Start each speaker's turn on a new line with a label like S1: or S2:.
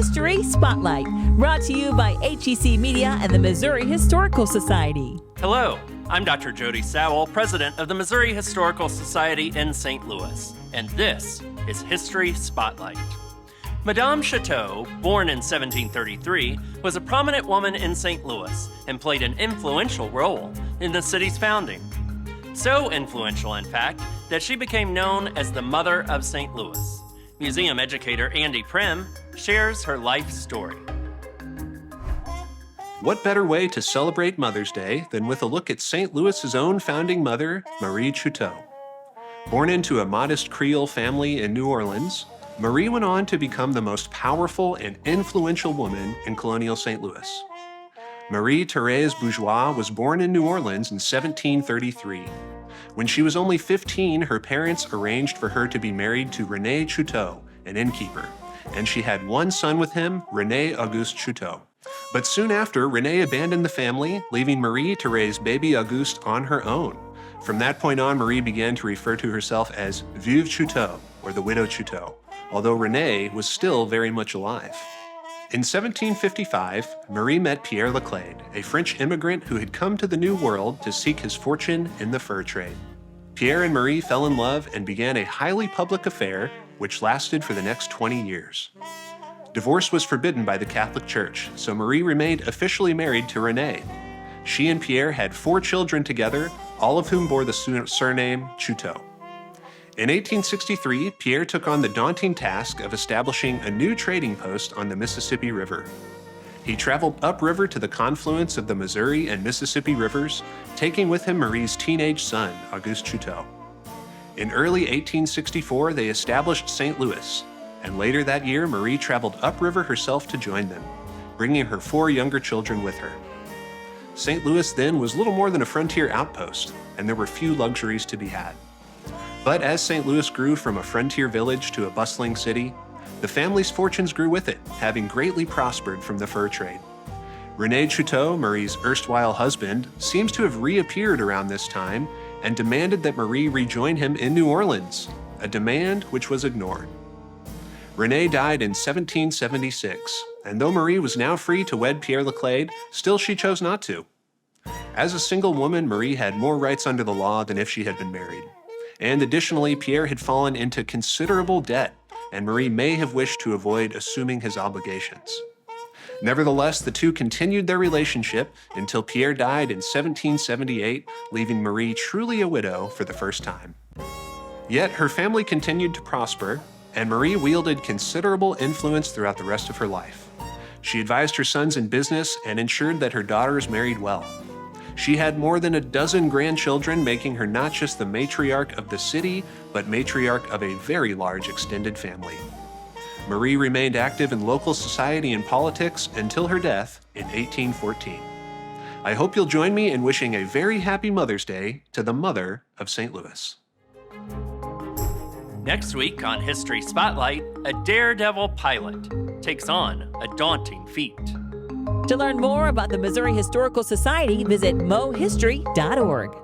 S1: History Spotlight, brought to you by HEC Media and the Missouri Historical Society.
S2: Hello, I'm Dr. Jody Sowell, president of the Missouri Historical Society in St. Louis, and this is History Spotlight. Madame Chouteau, born in 1733, was a prominent woman in St. Louis and played an influential role in the city's founding. So influential, in fact, that she became known as the Mother of St. Louis. Museum educator Andy Primm shares her life story.
S3: What better way to celebrate Mother's Day than with a look at St. Louis's own founding mother, Marie Chouteau. Born into a modest Creole family in New Orleans, Marie went on to become the most powerful and influential woman in colonial St. Louis. Marie-Thérèse Bourgeois was born in New Orleans in 1733. When she was only 15, her parents arranged for her to be married to René Chouteau, an innkeeper, and she had one son with him, René Auguste Chouteau. But soon after, René abandoned the family, leaving Marie to raise baby Auguste on her own. From that point on, Marie began to refer to herself as Veuve Chouteau, or the Widow Chouteau, although René was still very much alive. In 1755, Marie met Pierre Leclerc, a French immigrant who had come to the New World to seek his fortune in the fur trade. Pierre and Marie fell in love and began a highly public affair, which lasted for the next 20 years. Divorce was forbidden by the Catholic Church, so Marie remained officially married to René. She and Pierre had 4 children together, all of whom bore the surname Chouteau. In 1863, Pierre took on the daunting task of establishing a new trading post on the Mississippi River. He traveled upriver to the confluence of the Missouri and Mississippi rivers, taking with him Marie's teenage son, Auguste Chouteau. In early 1864, they established St. Louis, and later that year, Marie traveled upriver herself to join them, bringing her 4 younger children with her. St. Louis then was little more than a frontier outpost, and there were few luxuries to be had. But as St. Louis grew from a frontier village to a bustling city, the family's fortunes grew with it, having greatly prospered from the fur trade. René Chouteau, Marie's erstwhile husband, seems to have reappeared around this time and demanded that Marie rejoin him in New Orleans, a demand which was ignored. René died in 1776, and though Marie was now free to wed Pierre Leclerc, still she chose not to. As a single woman, Marie had more rights under the law than if she had been married. And additionally, Pierre had fallen into considerable debt, and Marie may have wished to avoid assuming his obligations. Nevertheless, the two continued their relationship until Pierre died in 1778, leaving Marie truly a widow for the first time. Yet her family continued to prosper, and Marie wielded considerable influence throughout the rest of her life. She advised her sons in business and ensured that her daughters married well. She had more than a dozen grandchildren, making her not just the matriarch of the city, but matriarch of a very large extended family. Marie remained active in local society and politics until her death in 1814. I hope you'll join me in wishing a very happy Mother's Day to the mother of St. Louis.
S2: Next week on History Spotlight, a daredevil pilot takes on a daunting feat.
S1: To learn more about the Missouri Historical Society, visit mohistory.org.